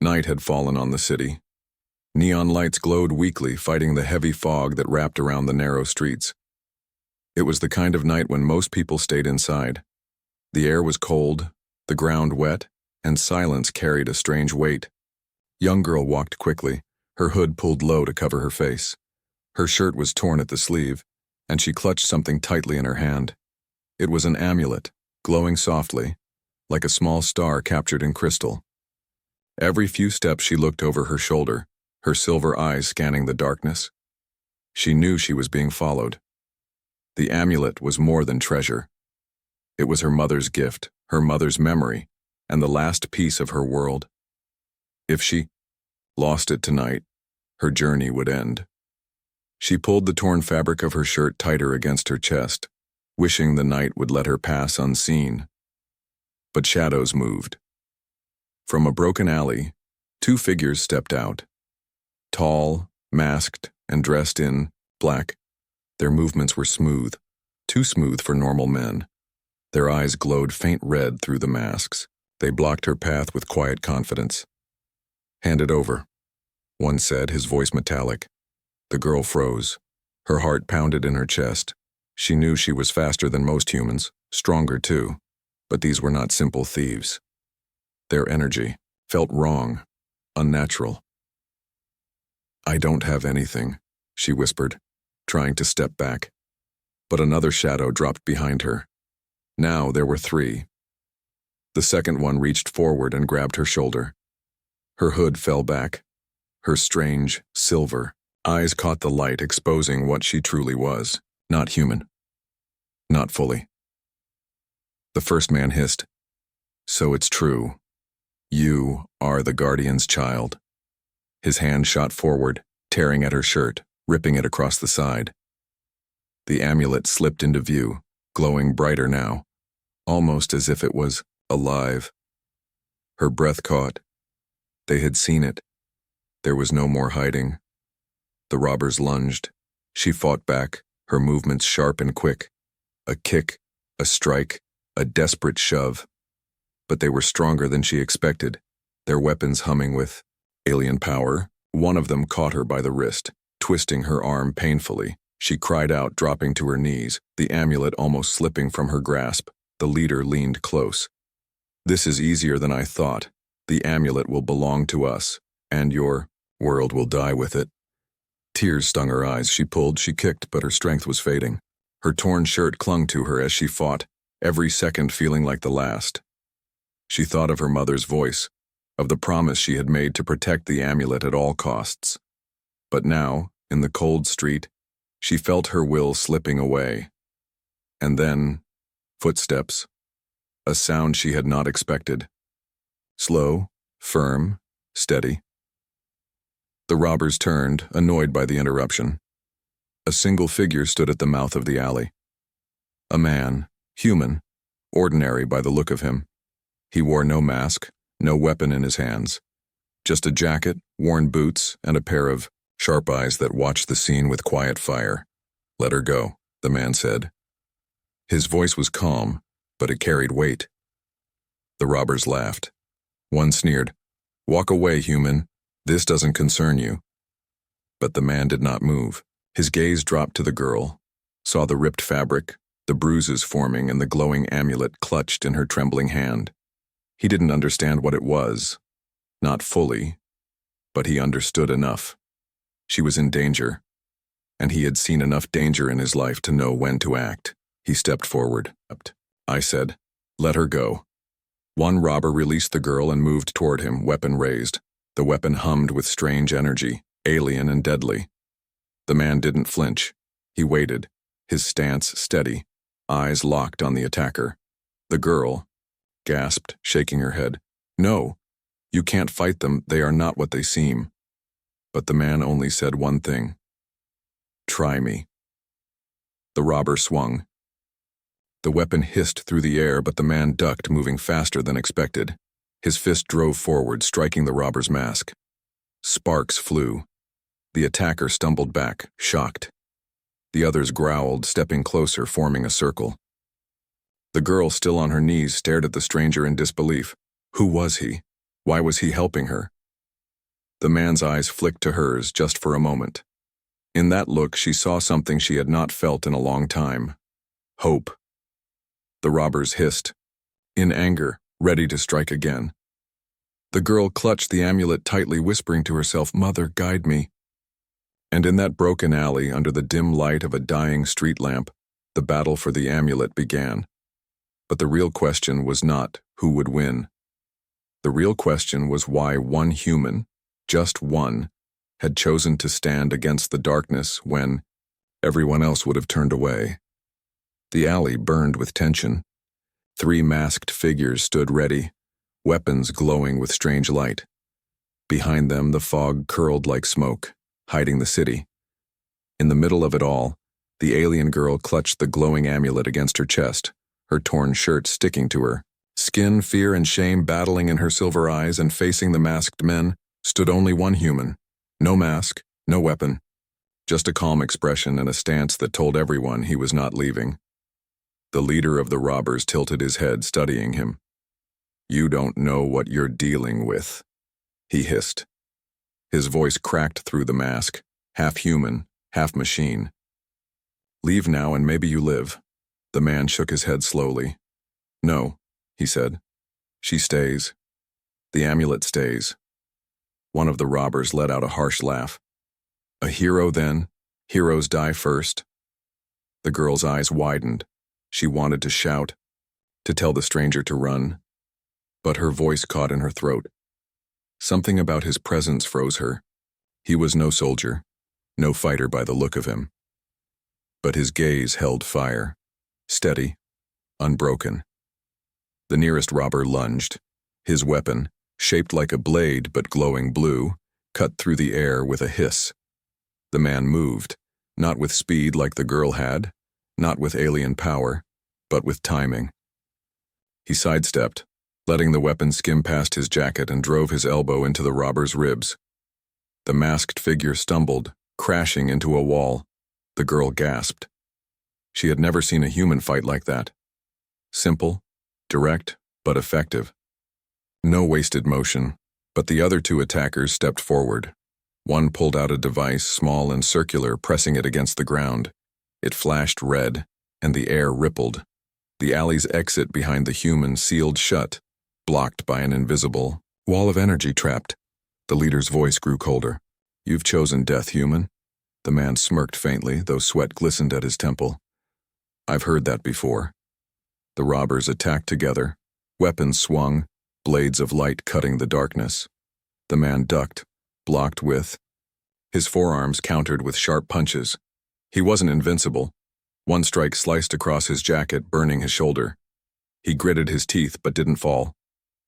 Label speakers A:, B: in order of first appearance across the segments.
A: Night had fallen on the city. Neon lights glowed weakly, fighting the heavy fog that wrapped around the narrow streets. It was the kind of night when most people stayed inside. The air was cold, the ground wet, and silence carried a strange weight. Young girl walked quickly, her hood pulled low to cover her face. Her shirt was torn at the sleeve, and she clutched something tightly in her hand. It was an amulet, glowing softly, like a small star captured in crystal. Every few steps she looked over her shoulder, her silver eyes scanning the darkness. She knew she was being followed. The amulet was more than treasure. It was her mother's gift, her mother's memory, and the last piece of her world. If she lost it tonight, her journey would end. She pulled the torn fabric of her shirt tighter against her chest, wishing the night would let her pass unseen. But shadows moved. From a broken alley, two figures stepped out. Tall, masked, and dressed in black, their movements were smooth, too smooth for normal men. Their eyes glowed faint red through the masks. They blocked her path with quiet confidence. "Hand it over," one said, his voice metallic. The girl froze. Her heart pounded in her chest. She knew she was faster than most humans, stronger too, but these were not simple thieves. Their energy felt wrong, unnatural. "I don't have anything," she whispered, trying to step back. But another shadow dropped behind her. Now there were three. The second one reached forward and grabbed her shoulder. Her hood fell back. Her strange, silver eyes caught the light, exposing what she truly was. Not human. Not fully. The first man hissed, "So it's true. You are the Guardian's child." His hand shot forward, tearing at her shirt, ripping it across the side. The amulet slipped into view, glowing brighter now, almost as if it was alive. Her breath caught. They had seen it. There was no more hiding. The robbers lunged. She fought back, her movements sharp and quick. A kick, a strike, a desperate shove. But they were stronger than she expected, their weapons humming with alien power. One of them caught her by the wrist, twisting her arm painfully. She cried out, dropping to her knees, the amulet almost slipping from her grasp. The leader leaned close. "This is easier than I thought. The amulet will belong to us, and your world will die with it." Tears stung her eyes. She pulled, she kicked, but her strength was fading. Her torn shirt clung to her as she fought, every second feeling like the last. She thought of her mother's voice, of the promise she had made to protect the amulet at all costs. But now, in the cold street, she felt her will slipping away. And then, footsteps, a sound she had not expected. Slow, firm, steady. The robbers turned, annoyed by the interruption. A single figure stood at the mouth of the alley. A man, human, ordinary by the look of him. He wore no mask, no weapon in his hands. Just a jacket, worn boots, and a pair of sharp eyes that watched the scene with quiet fire. "Let her go," the man said. His voice was calm, but it carried weight. The robbers laughed. One sneered, "Walk away, human. This doesn't concern you." But the man did not move. His gaze dropped to the girl, saw the ripped fabric, the bruises forming, and the glowing amulet clutched in her trembling hand. He didn't understand what it was. Not fully, but he understood enough. She was in danger, and he had seen enough danger in his life to know when to act. He stepped forward. I said, "Let her go." One robber released the girl and moved toward him, weapon raised. The weapon hummed with strange energy, alien and deadly. The man didn't flinch. He waited, his stance steady, eyes locked on the attacker. The girl gasped, shaking her head. "No, you can't fight them. They are not what they seem." But the man only said one thing. "Try me." The robber swung. The weapon hissed through the air, but the man ducked, moving faster than expected. His fist drove forward, striking the robber's mask. Sparks flew. The attacker stumbled back, shocked. The others growled, stepping closer, forming a circle. The girl, still on her knees, stared at the stranger in disbelief. Who was he? Why was he helping her? The man's eyes flicked to hers just for a moment. In that look, she saw something she had not felt in a long time. Hope. The robbers hissed, in anger, ready to strike again. The girl clutched the amulet tightly, whispering to herself, "Mother, guide me." And in that broken alley, under the dim light of a dying street lamp, the battle for the amulet began. But the real question was not who would win. The real question was why one human, just one, had chosen to stand against the darkness when everyone else would have turned away. The alley burned with tension. 3 masked figures stood ready, weapons glowing with strange light. Behind them, the fog curled like smoke, hiding the city. In the middle of it all, the alien girl clutched the glowing amulet against her chest, her torn shirt sticking to her. Skin, fear, and shame battling in her silver eyes, and facing the masked men stood only one human. No mask, no weapon, just a calm expression and a stance that told everyone he was not leaving. The leader of the robbers tilted his head, studying him. "You don't know what you're dealing with," he hissed. His voice cracked through the mask, half human, half machine. "Leave now and maybe you live." The man shook his head slowly. "No," he said. "She stays. The amulet stays." One of the robbers let out a harsh laugh. "A hero then? Heroes die first?" The girl's eyes widened. She wanted to shout, to tell the stranger to run, but her voice caught in her throat. Something about his presence froze her. He was no soldier, no fighter by the look of him. But his gaze held fire, steady, unbroken. The nearest robber lunged. His weapon, shaped like a blade but glowing blue, cut through the air with a hiss. The man moved, not with speed like the girl had, not with alien power, but with timing. He sidestepped, letting the weapon skim past his jacket, and drove his elbow into the robber's ribs. The masked figure stumbled, crashing into a wall. The girl gasped. She had never seen a human fight like that. Simple, direct, but effective. No wasted motion, but the other 2 attackers stepped forward. One pulled out a device, small and circular, pressing it against the ground. It flashed red, and the air rippled. The alley's exit behind the human sealed shut, blocked by an invisible wall of energy trapped. The leader's voice grew colder. "You've chosen death, human." The man smirked faintly, though sweat glistened at his temple. "I've heard that before." The robbers attacked together, weapons swung, blades of light cutting the darkness. The man ducked, blocked with. His forearms countered with sharp punches. He wasn't invincible. One strike sliced across his jacket, burning his shoulder. He gritted his teeth but didn't fall.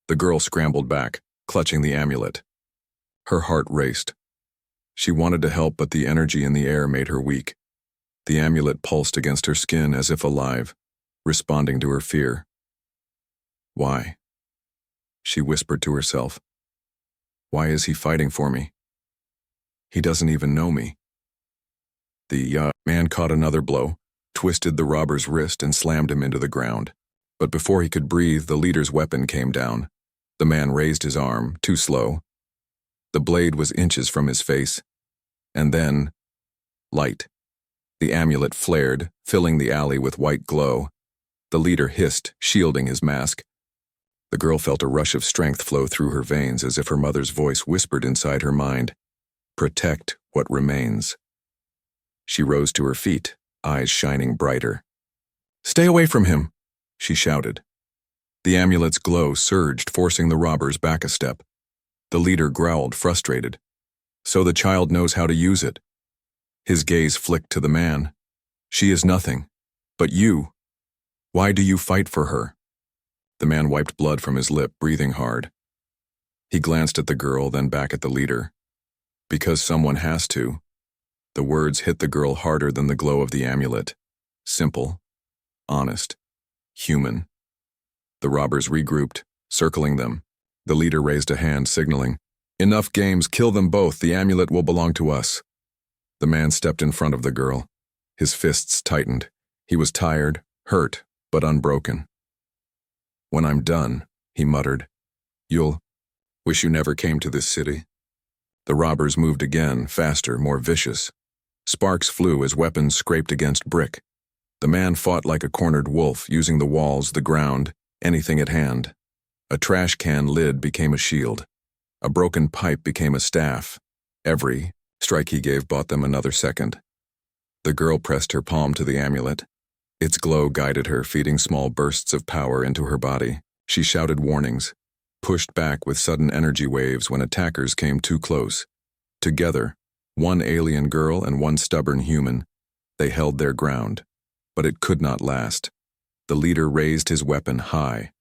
A: The girl scrambled back, clutching the amulet. Her heart raced. She wanted to help, but the energy in the air made her weak. The amulet pulsed against her skin as if alive, responding to her fear. "Why?" she whispered to herself. "Why is he fighting for me? He doesn't even know me." The man caught another blow, twisted the robber's wrist, and slammed him into the ground. But before he could breathe, the leader's weapon came down. The man raised his arm, too slow. The blade was inches from his face. And then, light. The amulet flared, filling the alley with white glow. The leader hissed, shielding his mask. The girl felt a rush of strength flow through her veins, as if her mother's voice whispered inside her mind, "Protect what remains." She rose to her feet, eyes shining brighter. "Stay away from him," she shouted. The amulet's glow surged, forcing the robbers back a step. The leader growled, frustrated. "So the child knows how to use it." His gaze flicked to the man. "She is nothing. But you. Why do you fight for her?" The man wiped blood from his lip, breathing hard. He glanced at the girl, then back at the leader. "Because someone has to." The words hit the girl harder than the glow of the amulet. Simple, honest, human. The robbers regrouped, circling them. The leader raised a hand, signaling, "Enough games, kill them both, the amulet will belong to us." The man stepped in front of the girl. His fists tightened. He was tired, hurt, but unbroken. "When I'm done," he muttered, "you'll wish you never came to this city." The robbers moved again, faster, more vicious. Sparks flew as weapons scraped against brick. The man fought like a cornered wolf, using the walls, the ground, anything at hand. A trash can lid became a shield. A broken pipe became a staff. Every strike he gave bought them another second. The girl pressed her palm to the amulet. Its glow guided her, feeding small bursts of power into her body. She shouted warnings, pushed back with sudden energy waves when attackers came too close. Together, one alien girl and one stubborn human, they held their ground. But it could not last. The leader raised his weapon high.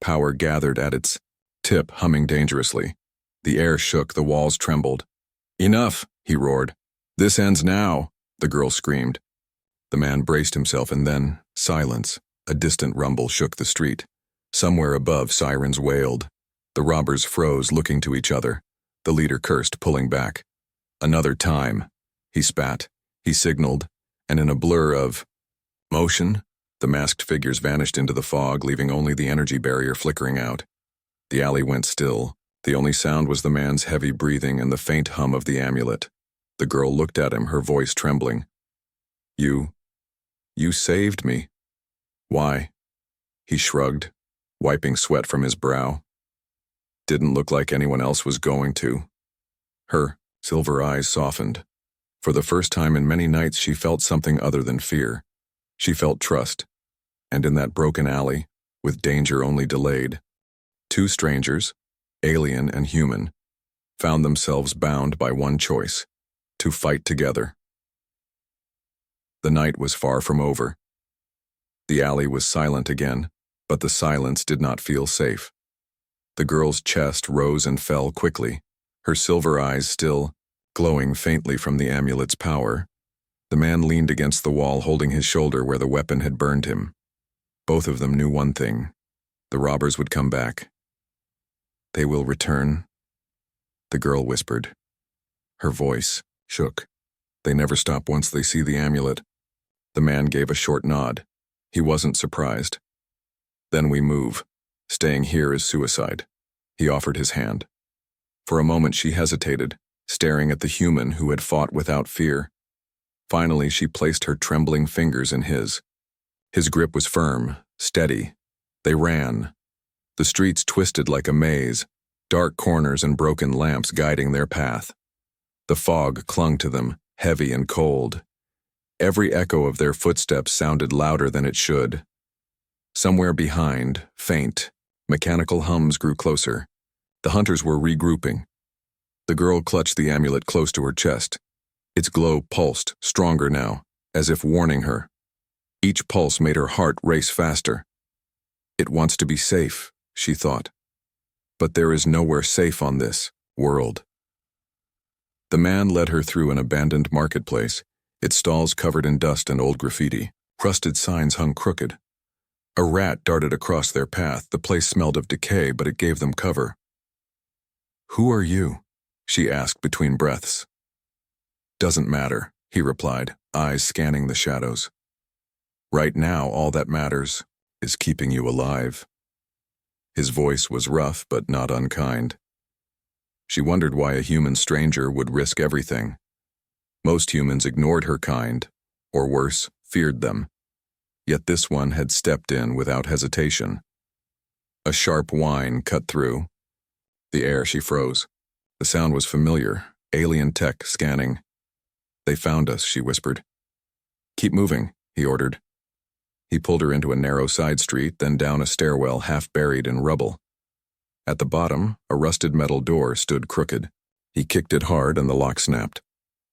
A: Power gathered at its tip, humming dangerously. The air shook, the walls trembled. "Enough," he roared. "This ends now," the girl screamed. The man braced himself and then, silence. A distant rumble shook the street. Somewhere above, sirens wailed. The robbers froze, looking to each other. The leader cursed, pulling back. "Another time." He spat. He signaled, and in a blur of motion, the masked figures vanished into the fog, leaving only the energy barrier flickering out. The alley went still. The only sound was the man's heavy breathing and the faint hum of the amulet. The girl looked at him, her voice trembling. You saved me." "Why?" He shrugged, wiping sweat from his brow. "Didn't look like anyone else was going to." Her silver eyes softened. For the first time in many nights, she felt something other than fear. She felt trust. And in that broken alley, with danger only delayed, two strangers, alien and human, found themselves bound by one choice: to fight together. The night was far from over. The alley was silent again, but the silence did not feel safe. The girl's chest rose and fell quickly, her silver eyes still glowing faintly from the amulet's power. The man leaned against the wall, holding his shoulder where the weapon had burned him. Both of them knew one thing: the robbers would come back. "They will return," the girl whispered. Her voice shook. "They never stop once they see the amulet." The man gave a short nod. He wasn't surprised. "Then we move. Staying here is suicide." He offered his hand. For a moment she hesitated, staring at the human who had fought without fear. Finally, she placed her trembling fingers in his. His grip was firm, steady. They ran. The streets twisted like a maze, dark corners and broken lamps guiding their path. The fog clung to them, heavy and cold. Every echo of their footsteps sounded louder than it should. Somewhere behind, faint, mechanical hums grew closer. The hunters were regrouping. The girl clutched the amulet close to her chest. Its glow pulsed, stronger now, as if warning her. Each pulse made her heart race faster. "It wants to be safe," she thought. "But there is nowhere safe on this world." The man led her through an abandoned marketplace, its stalls covered in dust and old graffiti. Crusted signs hung crooked. A rat darted across their path. The place smelled of decay, but it gave them cover. "Who are you?" she asked between breaths. "Doesn't matter," he replied, eyes scanning the shadows. "Right now, all that matters is keeping you alive." His voice was rough but not unkind. She wondered why a human stranger would risk everything. Most humans ignored her kind, or worse, feared them. Yet this one had stepped in without hesitation. A sharp whine cut through the air. She froze. The sound was familiar, alien tech scanning. "They found us," she whispered. "Keep moving," he ordered. He pulled her into a narrow side street, then down a stairwell half buried in rubble. At the bottom, a rusted metal door stood crooked. He kicked it hard and the lock snapped.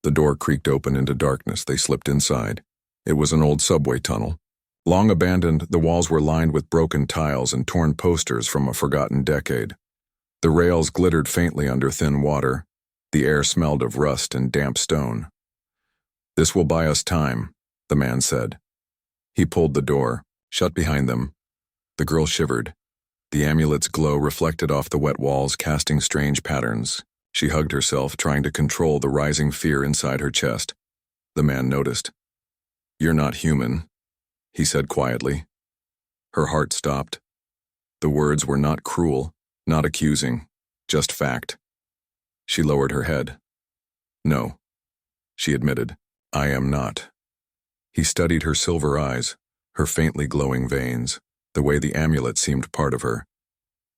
A: The door creaked open into darkness. They slipped inside. It was an old subway tunnel. Long abandoned, the walls were lined with broken tiles and torn posters from a forgotten decade. The rails glittered faintly under thin water. The air smelled of rust and damp stone. "This will buy us time," the man said. He pulled the door, shut behind them. The girl shivered. The amulet's glow reflected off the wet walls, casting strange patterns. She hugged herself, trying to control the rising fear inside her chest. The man noticed. "You're not human," he said quietly. Her heart stopped. The words were not cruel, not accusing, just fact. She lowered her head. No, she admitted. I am not. He studied her silver eyes, her faintly glowing veins, the way the amulet seemed part of her.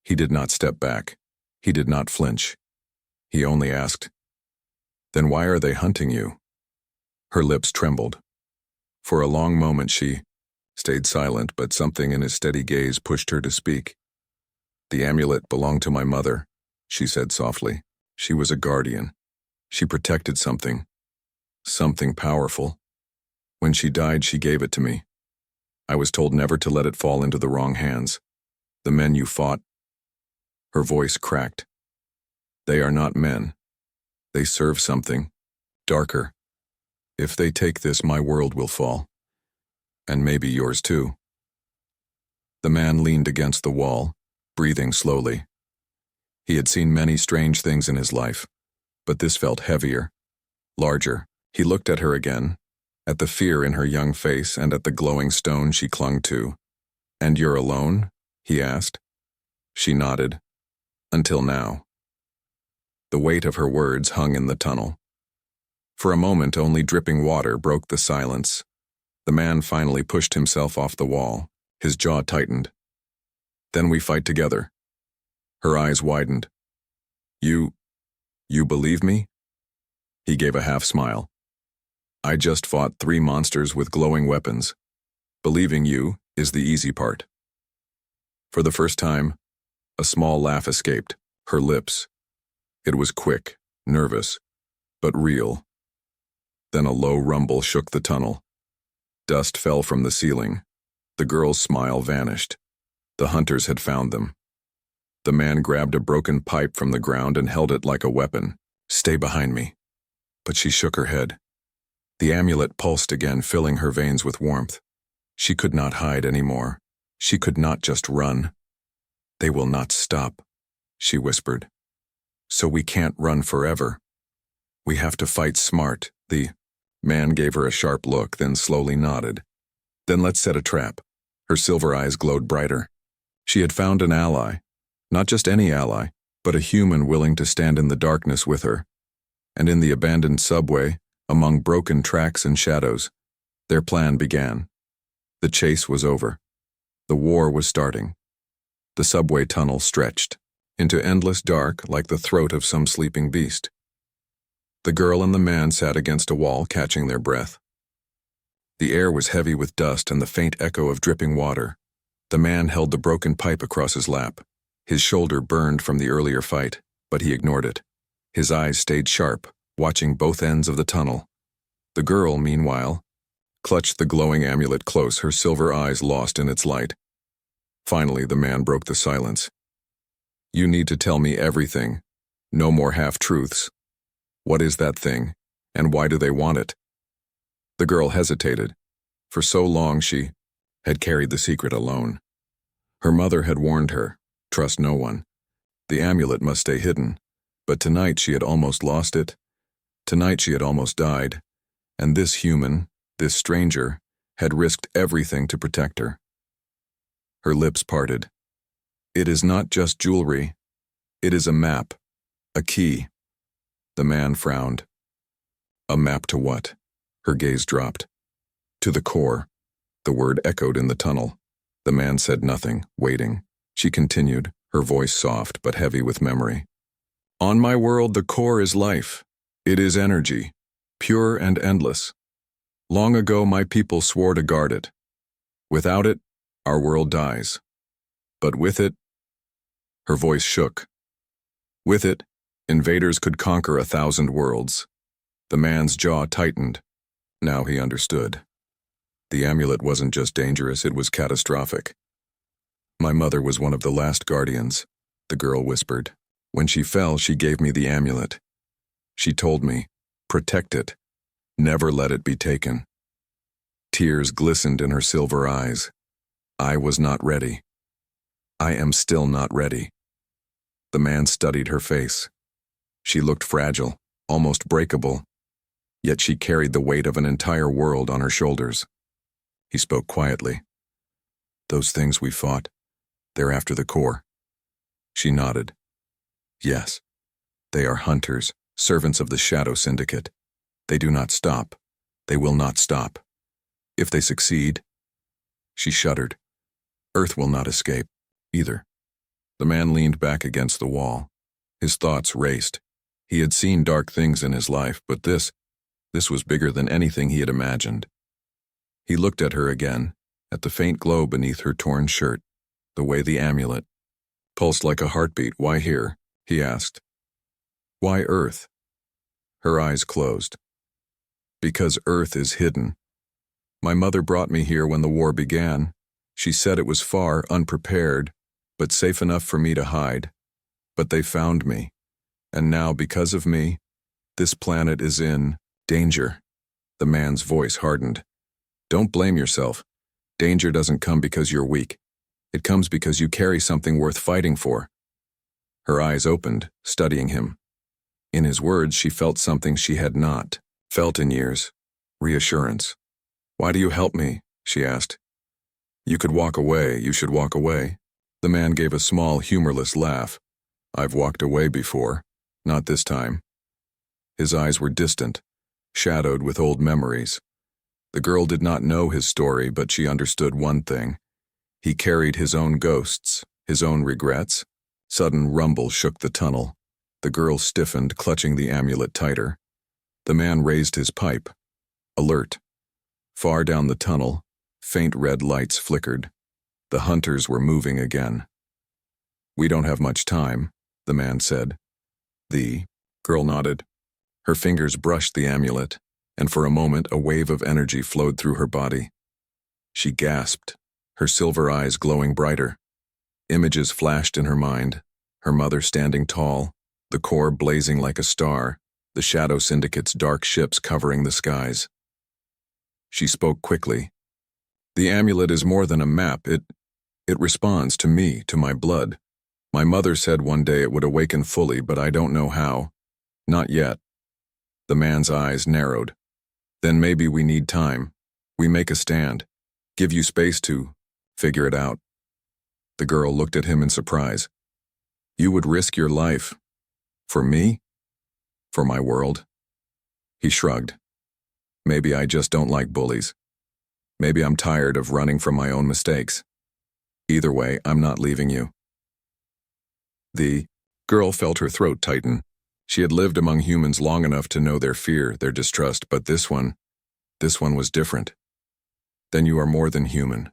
A: He did not step back. He did not flinch. He only asked, "Then why are they hunting you?" Her lips trembled. For a long moment she stayed silent, but something in his steady gaze pushed her to speak. "The amulet belonged to my mother," she said softly. "She was a guardian. She protected something powerful. When she died, she gave it to me. I was told never to let it fall into the wrong hands. The men you fought—" Her voice cracked. "They are not men. They serve something darker. If they take this, my world will fall. And maybe yours too." The man leaned against the wall, breathing slowly. He had seen many strange things in his life, but this felt heavier, larger. He looked at her again, at the fear in her young face and at the glowing stone she clung to. "And you're alone?" he asked. She nodded. "Until now." The weight of her words hung in the tunnel. For a moment, only dripping water broke the silence. The man finally pushed himself off the wall. His jaw tightened. "Then we fight together." Her eyes widened. You believe me?" He gave a half smile. "I just fought 3 monsters with glowing weapons. Believing you is the easy part." For the first time, a small laugh escaped her lips. It was quick, nervous, but real. Then a low rumble shook the tunnel. Dust fell from the ceiling. The girl's smile vanished. The hunters had found them. The man grabbed a broken pipe from the ground and held it like a weapon. "Stay behind me." But she shook her head. The amulet pulsed again, filling her veins with warmth. She could not hide anymore. She could not just run. "They will not stop," she whispered. "So we can't run forever. We have to fight smart." The man gave her a sharp look, then slowly nodded. "Then let's set a trap." Her silver eyes glowed brighter. She had found an ally. Not just any ally, but a human willing to stand in the darkness with her. And in the abandoned subway, among broken tracks and shadows, their plan began. The chase was over. The war was starting. The subway tunnel stretched into endless dark like the throat of some sleeping beast. The girl and the man sat against a wall, catching their breath. The air was heavy with dust and the faint echo of dripping water. The man held the broken pipe across his lap. His shoulder burned from the earlier fight, but he ignored it. His eyes stayed sharp, watching both ends of the tunnel. The girl, meanwhile, clutched the glowing amulet close, her silver eyes lost in its light. Finally, the man broke the silence. "You need to tell me everything. No more half-truths. What is that thing, and why do they want it?" The girl hesitated. For so long she had carried the secret alone. Her mother had warned her, trust no one. The amulet must stay hidden. But tonight she had almost lost it. Tonight she had almost died. And this human, this stranger, had risked everything to protect her. Her lips parted. "It is not just jewelry. It is a map, a key." The man frowned. "A map to what?" Her gaze dropped. "To the core." The word echoed in the tunnel. The man said nothing, waiting. She continued, her voice soft but heavy with memory. "On my world, the core is life. It is energy, pure and endless. Long ago, my people swore to guard it. Without it, our world dies. But with it—" her voice shook. "With it, invaders could conquer 1,000 worlds." The man's jaw tightened. Now he understood. The amulet wasn't just dangerous, it was catastrophic. "My mother was one of the last guardians," the girl whispered. "When she fell, she gave me the amulet. She told me, protect it. Never let it be taken." Tears glistened in her silver eyes. "I was not ready. I am still not ready." The man studied her face. She looked fragile, almost breakable. Yet she carried the weight of an entire world on her shoulders. He spoke quietly. "Those things we fought, they're after the core." She nodded. "Yes, they are hunters, servants of the Shadow Syndicate. They do not stop. They will not stop. If they succeed, she shuddered. Earth will not escape, either. The man leaned back against the wall. His thoughts raced. He had seen dark things in his life, but this was bigger than anything he had imagined. He looked at her again, at the faint glow beneath her torn shirt, the way the amulet pulsed like a heartbeat. Why here? He asked. Why Earth? Her eyes closed. Because Earth is hidden. My mother brought me here when the war began. She said it was far, unprepared, but safe enough for me to hide. But they found me. And now, because of me, this planet is in danger. The man's voice hardened. Don't blame yourself. Danger doesn't come because you're weak. It comes because you carry something worth fighting for. Her eyes opened, studying him. In his words, she felt something she had not felt in years. Reassurance. Why do you help me? She asked. You could walk away. You should walk away. The man gave a small, humorless laugh. I've walked away before. Not this time. His eyes were distant, shadowed with old memories. The girl did not know his story, but she understood one thing. He carried his own ghosts, his own regrets. Sudden rumble shook the tunnel. The girl stiffened, clutching the amulet tighter. The man raised his pipe. Alert. Far down the tunnel, faint red lights flickered. The hunters were moving again. We don't have much time, the man said. The girl nodded. Her fingers brushed the amulet, and for a moment a wave of energy flowed through her body. She gasped, her silver eyes glowing brighter. Images flashed in her mind, her mother standing tall, the core blazing like a star, the Shadow Syndicate's dark ships covering the skies. She spoke quickly. The amulet is more than a map. It responds to me, to my blood. My mother said one day it would awaken fully, but I don't know how. Not yet. The man's eyes narrowed. Then maybe we need time. We make a stand. Give you space to figure it out. The girl looked at him in surprise. You would risk your life. For me? For my world? He shrugged. Maybe I just don't like bullies. Maybe I'm tired of running from my own mistakes. Either way, I'm not leaving you. The girl felt her throat tighten. She had lived among humans long enough to know their fear, their distrust, but this one was different. Then you are more than human,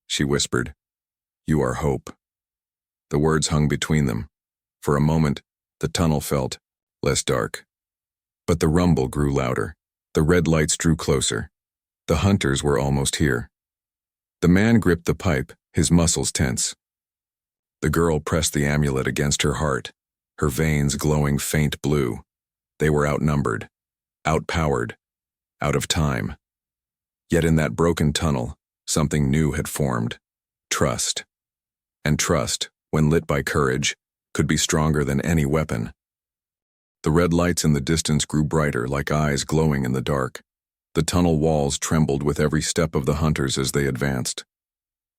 A: she whispered. You are hope. The words hung between them. For a moment, the tunnel felt less dark. But the rumble grew louder. The red lights drew closer. The hunters were almost here. The man gripped the pipe, his muscles tense. The girl pressed the amulet against her heart, her veins glowing faint blue. They were outnumbered, outpowered, out of time. Yet in that broken tunnel, something new had formed. Trust. And trust, when lit by courage, could be stronger than any weapon. The red lights in the distance grew brighter, like eyes glowing in the dark. The tunnel walls trembled with every step of the hunters as they advanced.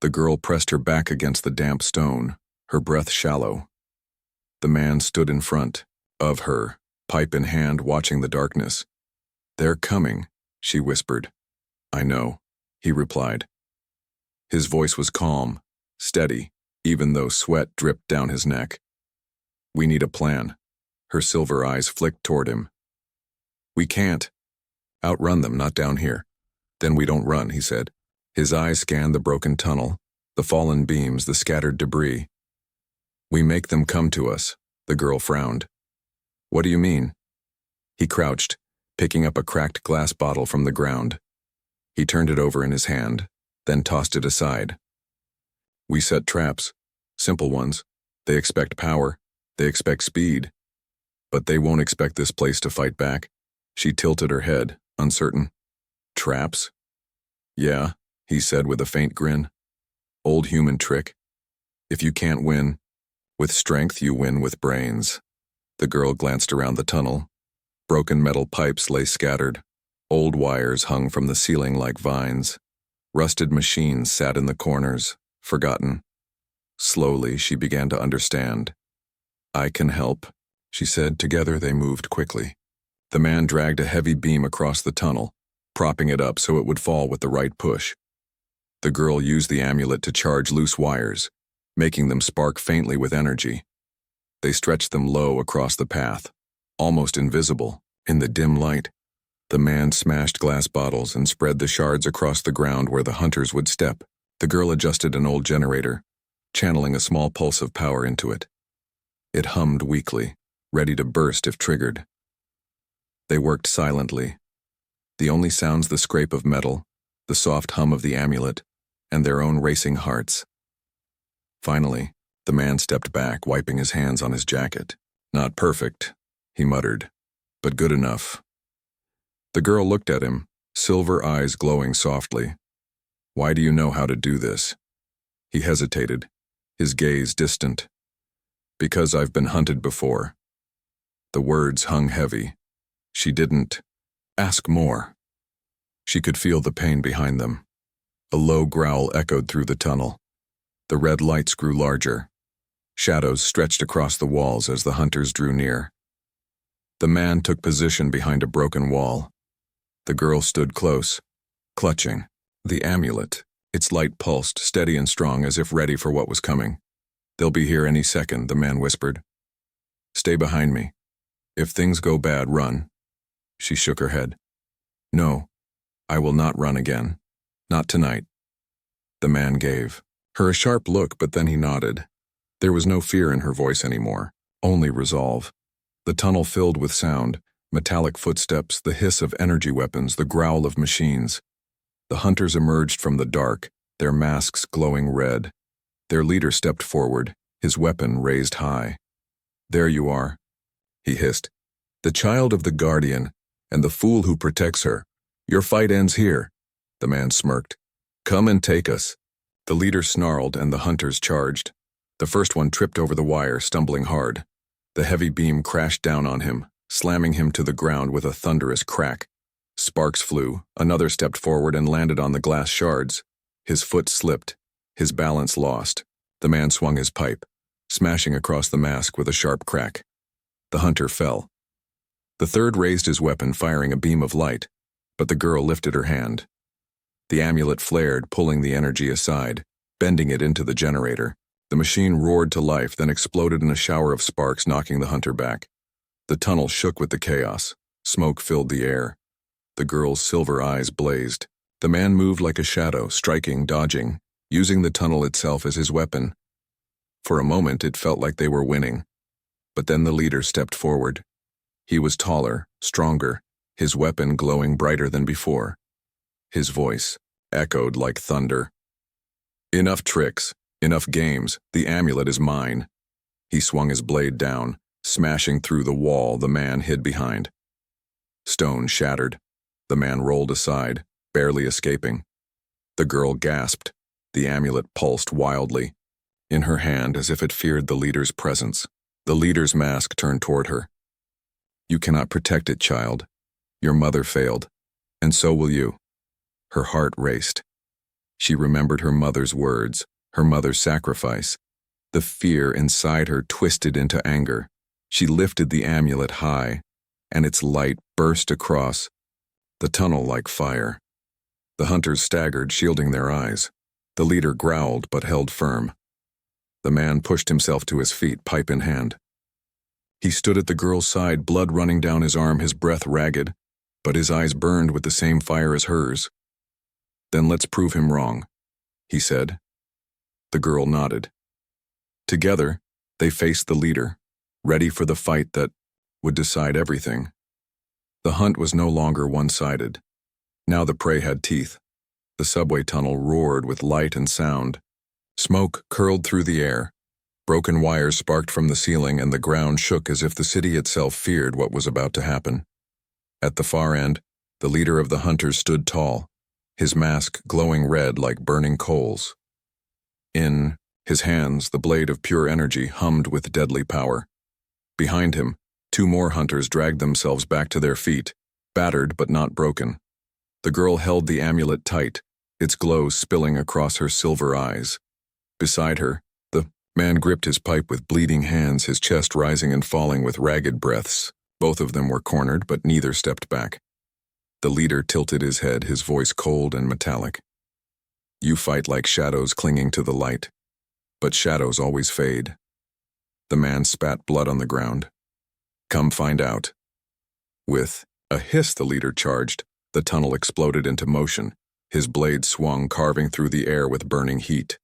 A: The girl pressed her back against the damp stone, her breath shallow. The man stood in front of her, pipe in hand, watching the darkness. They're coming, she whispered. I know, he replied. His voice was calm, steady, even though sweat dripped down his neck. We need a plan. Her silver eyes flicked toward him. We can't. Outrun them, not down here. Then we don't run, he said. His eyes scanned the broken tunnel, the fallen beams, the scattered debris. We make them come to us, the girl frowned. What do you mean? He crouched, picking up a cracked glass bottle from the ground. He turned it over in his hand, then tossed it aside. We set traps, simple ones. They expect power, they expect speed. But they won't expect this place to fight back. She tilted her head, uncertain. Traps? Yeah, he said with a faint grin. Old human trick. If you can't win with strength, you win with brains. The girl glanced around the tunnel. Broken metal pipes lay scattered. Old wires hung from the ceiling like vines. Rusted machines sat in the corners, forgotten. Slowly, she began to understand. I can help. she said. Together they moved quickly. The man dragged a heavy beam across the tunnel, propping it up so it would fall with the right push. The girl used the amulet to charge loose wires, making them spark faintly with energy. They stretched them low across the path, almost invisible, in the dim light. The man smashed glass bottles and spread the shards across the ground where the hunters would step. The girl adjusted an old generator, channeling a small pulse of power into it. It hummed weakly, ready to burst if triggered. They worked silently. The only sounds the scrape of metal, the soft hum of the amulet, and their own racing hearts. Finally, the man stepped back, wiping his hands on his jacket. "Not perfect," he muttered, "but good enough." The girl looked at him, silver eyes glowing softly. "Why do you know how to do this?" He hesitated, his gaze distant. "Because I've been hunted before." The words hung heavy. She didn't ask more. She could feel the pain behind them. A low growl echoed through the tunnel. The red lights grew larger. Shadows stretched across the walls as the hunters drew near. The man took position behind a broken wall. The girl stood close, clutching the amulet. Its light pulsed, steady and strong, as if ready for what was coming. "They'll be here any second," the man whispered. "Stay behind me. If things go bad, run." She shook her head. "No, I will not run again. Not tonight." The man gave her a sharp look, but then he nodded. There was no fear in her voice anymore, only resolve. The tunnel filled with sound, metallic footsteps, the hiss of energy weapons, the growl of machines. The hunters emerged from the dark, their masks glowing red. Their leader stepped forward, his weapon raised high. "There you are," he hissed. "The child of the Guardian, and the fool who protects her. Your fight ends here." The man smirked. "Come and take us." The leader snarled, and the hunters charged. The first one tripped over the wire, stumbling hard. The heavy beam crashed down on him, slamming him to the ground with a thunderous crack. Sparks flew. Another stepped forward and landed on the glass shards. His foot slipped, his balance lost. The man swung his pipe, smashing across the mask with a sharp crack. The hunter fell. The third raised his weapon, firing a beam of light, but the girl lifted her hand. The amulet flared, pulling the energy aside, bending it into the generator. The machine roared to life, then exploded in a shower of sparks, knocking the hunter back. The tunnel shook with the chaos. Smoke filled the air. The girl's silver eyes blazed. The man moved like a shadow, striking, dodging, using the tunnel itself as his weapon. For a moment, it felt like they were winning. But then the leader stepped forward. He was taller, stronger, his weapon glowing brighter than before. His voice echoed like thunder. "Enough tricks, enough games. The amulet is mine." He swung his blade down, smashing through the wall the man hid behind. Stone shattered. The man rolled aside, barely escaping. The girl gasped. The amulet pulsed wildly, in her hand as if it feared the leader's presence. The leader's mask turned toward her. "You cannot protect it, child. Your mother failed, and so will you." Her heart raced. She remembered her mother's words, her mother's sacrifice. The fear inside her twisted into anger. She lifted the amulet high, and its light burst across the tunnel like fire. The hunters staggered, shielding their eyes. The leader growled but held firm. The man pushed himself to his feet, pipe in hand. He stood at the girl's side, blood running down his arm, his breath ragged, but his eyes burned with the same fire as hers. "Then let's prove him wrong," he said. The girl nodded. Together, they faced the leader, ready for the fight that would decide everything. The hunt was no longer one-sided. Now the prey had teeth. The subway tunnel roared with light and sound. Smoke curled through the air. Broken wires sparked from the ceiling, and the ground shook as if the city itself feared what was about to happen. At the far end, the leader of the hunters stood tall, his mask glowing red like burning coals. In his hands, the blade of pure energy hummed with deadly power. Behind him, two more hunters dragged themselves back to their feet, battered but not broken. The girl held the amulet tight, its glow spilling across her silver eyes. Beside her, the Man gripped his pipe with bleeding hands, his chest rising and falling with ragged breaths. Both of them were cornered, but neither stepped back. The leader tilted his head, his voice cold and metallic. You fight like shadows clinging to the light, but shadows always fade. The man spat blood on the ground. Come find out. With a hiss, the leader charged. The tunnel exploded into motion. His blade swung, carving through the air with burning heat.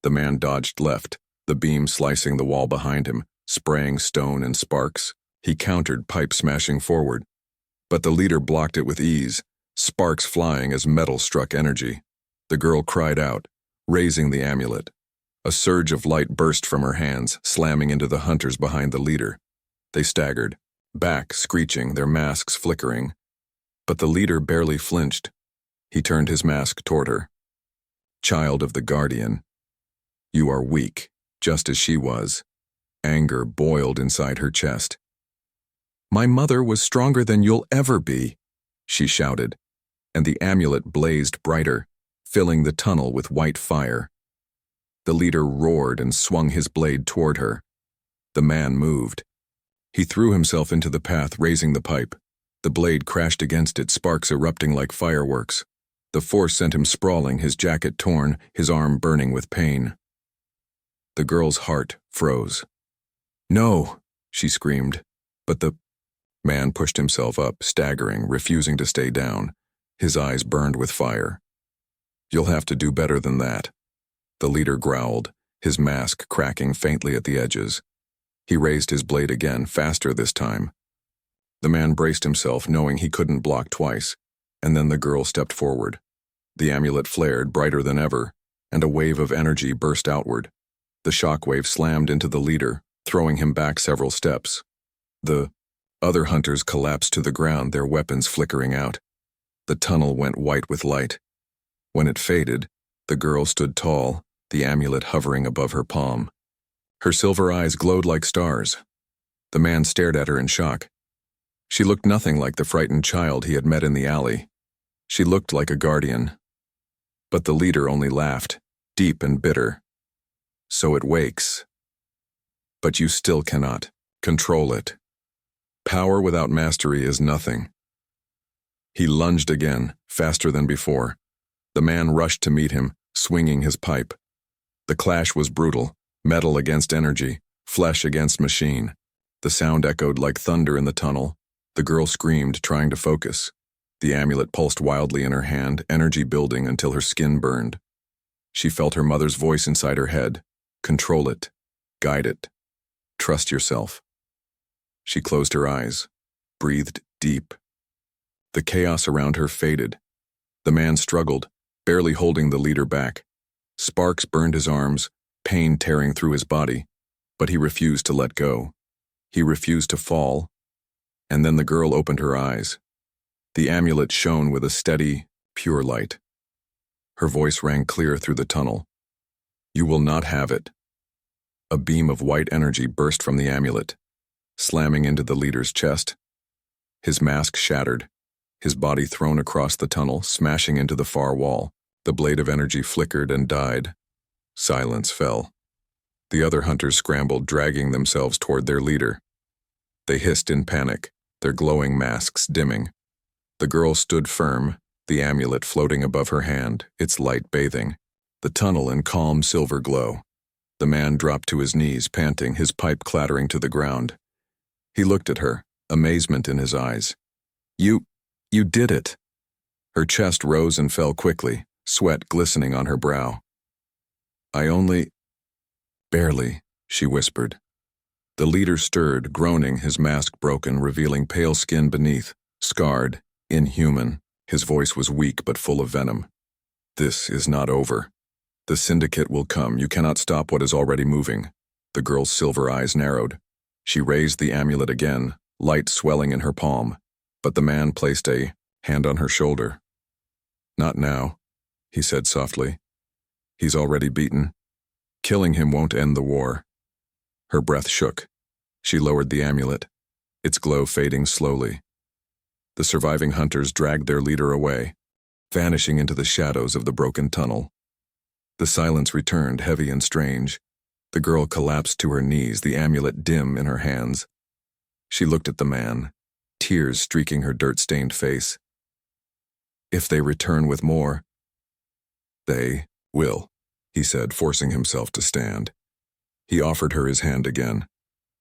A: The man dodged left, the beam slicing the wall behind him, spraying stone and sparks. He countered, pipe smashing forward. But the leader blocked it with ease, sparks flying as metal struck energy. The girl cried out, raising the amulet. A surge of light burst from her hands, slamming into the hunters behind the leader. They staggered, back screeching, their masks flickering. But the leader barely flinched. He turned his mask toward her. Child of the Guardian, you are weak, just as she was. Anger boiled inside her chest. My mother was stronger than you'll ever be, she shouted, and the amulet blazed brighter, filling the tunnel with white fire. The leader roared and swung his blade toward her. The man moved. He threw himself into the path, raising the pipe. The blade crashed against it, sparks erupting like fireworks. The force sent him sprawling, his jacket torn, his arm burning with pain. The girl's heart froze. No, she screamed, but the man pushed himself up, staggering, refusing to stay down. His eyes burned with fire. You'll have to do better than that. The leader growled, his mask cracking faintly at the edges. He raised his blade again, faster this time. The man braced himself, knowing he couldn't block twice, and then the girl stepped forward. The amulet flared, brighter than ever, and a wave of energy burst outward. The shockwave slammed into the leader, throwing him back several steps. The other hunters collapsed to the ground, their weapons flickering out. The tunnel went white with light. When it faded, the girl stood tall, the amulet hovering above her palm. Her silver eyes glowed like stars. The man stared at her in shock. She looked nothing like the frightened child he had met in the alley. She looked like a guardian. But the leader only laughed, deep and bitter. So it wakes. But you still cannot control it. Power without mastery is nothing. He lunged again, faster than before. The man rushed to meet him, swinging his pipe. The clash was brutal, metal against energy, flesh against machine. The sound echoed like thunder in the tunnel. The girl screamed, trying to focus. The amulet pulsed wildly in her hand, energy building until her skin burned. She felt her mother's voice inside her head. Control it. Guide it. Trust yourself. She closed her eyes, breathed deep. The chaos around her faded. The man struggled, barely holding the leader back. Sparks burned his arms, pain tearing through his body, but he refused to let go. He refused to fall. And then the girl opened her eyes. The amulet shone with a steady, pure light. Her voice rang clear through the tunnel. You will not have it. A beam of white energy burst from the amulet, slamming into the leader's chest. His mask shattered, his body thrown across the tunnel, smashing into the far wall. The blade of energy flickered and died. Silence fell. The other hunters scrambled, dragging themselves toward their leader. They hissed in panic, their glowing masks dimming. The girl stood firm, the amulet floating above her hand, its light bathing the tunnel in calm silver glow. The man dropped to his knees, panting, his pipe clattering to the ground. He looked at her, amazement in his eyes. You did it. Her chest rose and fell quickly, sweat glistening on her brow. Barely, she whispered. The leader stirred, groaning, his mask broken, revealing pale skin beneath, scarred, inhuman. His voice was weak but full of venom. This is not over. The syndicate will come. You cannot stop what is already moving. The girl's silver eyes narrowed. She raised the amulet again, light swelling in her palm, but the man placed a hand on her shoulder. Not now, he said softly. He's already beaten. Killing him won't end the war. Her breath shook. She lowered the amulet, its glow fading slowly. The surviving hunters dragged their leader away, vanishing into the shadows of the broken tunnel. The silence returned, heavy and strange. The girl collapsed to her knees, the amulet dim in her hands. She looked at the man, tears streaking her dirt-stained face. If they return with more, they will, he said, forcing himself to stand. He offered her his hand again.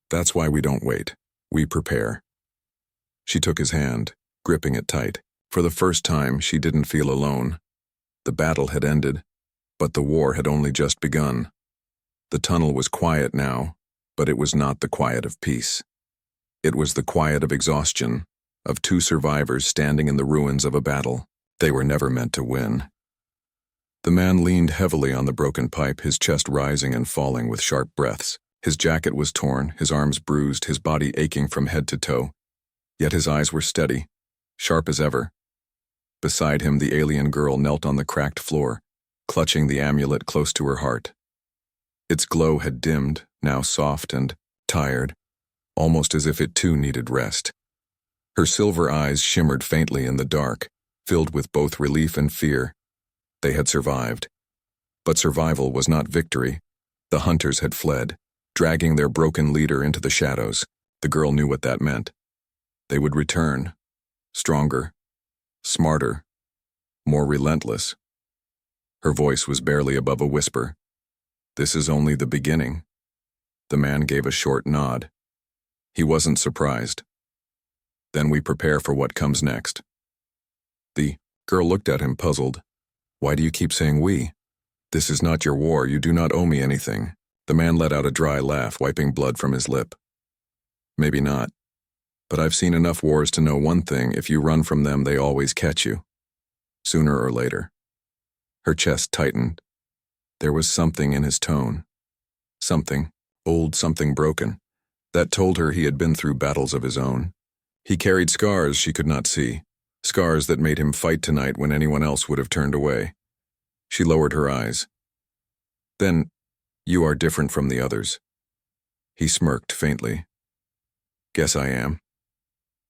A: That's why we don't wait. We prepare. She took his hand, gripping it tight. For the first time, she didn't feel alone. The battle had ended, but the war had only just begun. The tunnel was quiet now, but it was not the quiet of peace. It was the quiet of exhaustion, of two survivors standing in the ruins of a battle. They were never meant to win. The man leaned heavily on the broken pipe, his chest rising and falling with sharp breaths. His jacket was torn, his arms bruised, his body aching from head to toe. Yet his eyes were steady, sharp as ever. Beside him, the alien girl knelt on the cracked floor, clutching the amulet close to her heart. Its glow had dimmed, now soft and tired, almost as if it too needed rest. Her silver eyes shimmered faintly in the dark, filled with both relief and fear. They had survived. But survival was not victory. The hunters had fled, dragging their broken leader into the shadows. The girl knew what that meant. They would return, stronger, smarter, more relentless. Her voice was barely above a whisper. This is only the beginning. The man gave a short nod. He wasn't surprised. Then we prepare for what comes next. The girl looked at him, puzzled. Why do you keep saying we? This is not your war. You do not owe me anything. The man let out a dry laugh, wiping blood from his lip. Maybe not. But I've seen enough wars to know one thing: if you run from them, they always catch you. Sooner or later. Her chest tightened. There was something in his tone. Something, old, something broken, that told her he had been through battles of his own. He carried scars she could not see, scars that made him fight tonight when anyone else would have turned away. She lowered her eyes. Then, you are different from the others. He smirked faintly. Guess I am.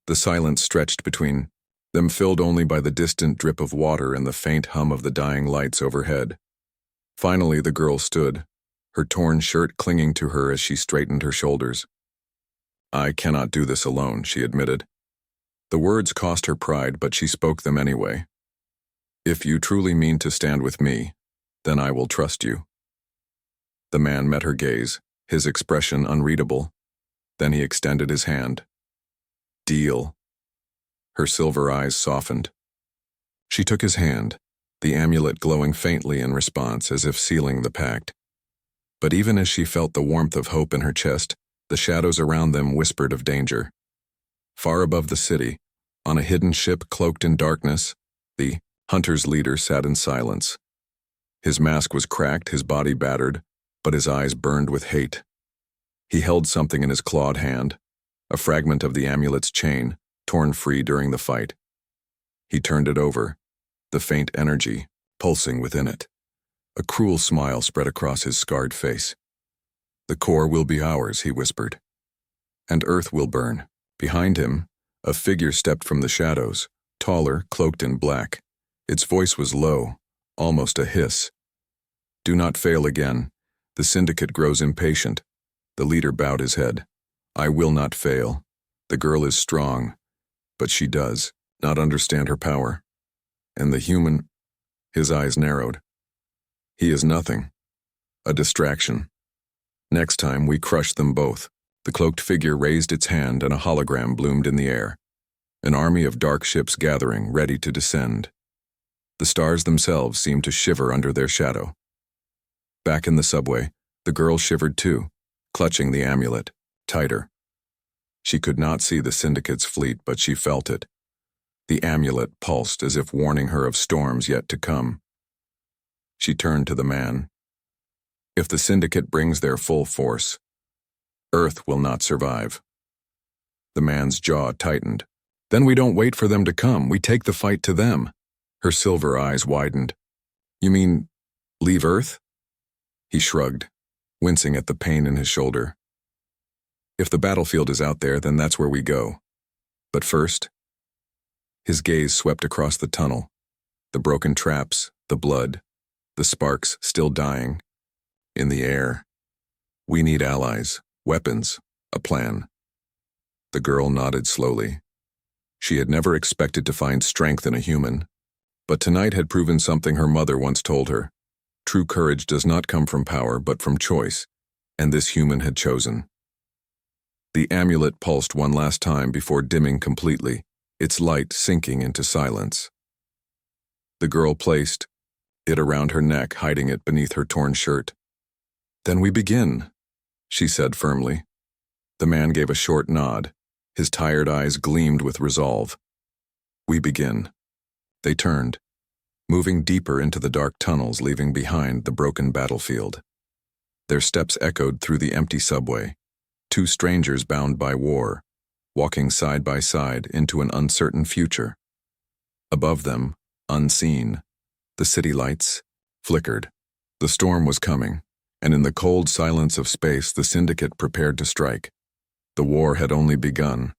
A: The silence stretched between them, filled only by the distant drip of water and the faint hum of the dying lights overhead. Finally, the girl stood, her torn shirt clinging to her as she straightened her shoulders. I cannot do this alone, she admitted. The words cost her pride, but she spoke them anyway. If you truly mean to stand with me, then I will trust you. The man met her gaze, his expression unreadable. Then he extended his hand. Deal. Her silver eyes softened. She took his hand, the amulet glowing faintly in response, as if sealing the pact. But even as she felt the warmth of hope in her chest, the shadows around them whispered of danger. Far above the city, on a hidden ship cloaked in darkness, the hunter's leader sat in silence. His mask was cracked, his body battered, but his eyes burned with hate. He held something in his clawed hand, a fragment of the amulet's chain, torn free during the fight. He turned it over, the faint energy pulsing within it. A cruel smile spread across his scarred face. The core will be ours, he whispered. And Earth will burn. Behind him, a figure stepped from the shadows, taller, cloaked in black. Its voice was low, almost a hiss. Do not fail again. The syndicate grows impatient. The leader bowed his head. I will not fail. The girl is strong, but she does not understand her power. And the human, his eyes narrowed. He is nothing. A distraction. Next time we crush them both. The cloaked figure raised its hand and a hologram bloomed in the air. An army of dark ships gathering, ready to descend. The stars themselves seemed to shiver under their shadow. Back in the subway, the girl shivered too, clutching the amulet, tighter. She could not see the syndicate's fleet, but she felt it. The amulet pulsed as if warning her of storms yet to come. She turned to the man. If the syndicate brings their full force, Earth will not survive. The man's jaw tightened. Then we don't wait for them to come, we take the fight to them. Her silver eyes widened. You mean, leave Earth? He shrugged, wincing at the pain in his shoulder. If the battlefield is out there, then that's where we go. But first, his gaze swept across the tunnel, the broken traps, the blood, the sparks still dying. In the air, We need allies, weapons, a plan. The girl nodded slowly. She had never expected to find strength in a human, but tonight had proven something her mother once told her. True courage does not come from power, but from choice, and this human had chosen. The amulet pulsed one last time before dimming completely, its light sinking into silence. The girl placed it around her neck, hiding it beneath her torn shirt. "Then we begin," she said firmly. The man gave a short nod. His tired eyes gleamed with resolve. "We begin." They turned, moving deeper into the dark tunnels, leaving behind the broken battlefield. Their steps echoed through the empty subway, two strangers bound by war, walking side by side into an uncertain future. Above them, unseen, the city lights flickered. The storm was coming, and in the cold silence of space the syndicate prepared to strike. The war had only begun,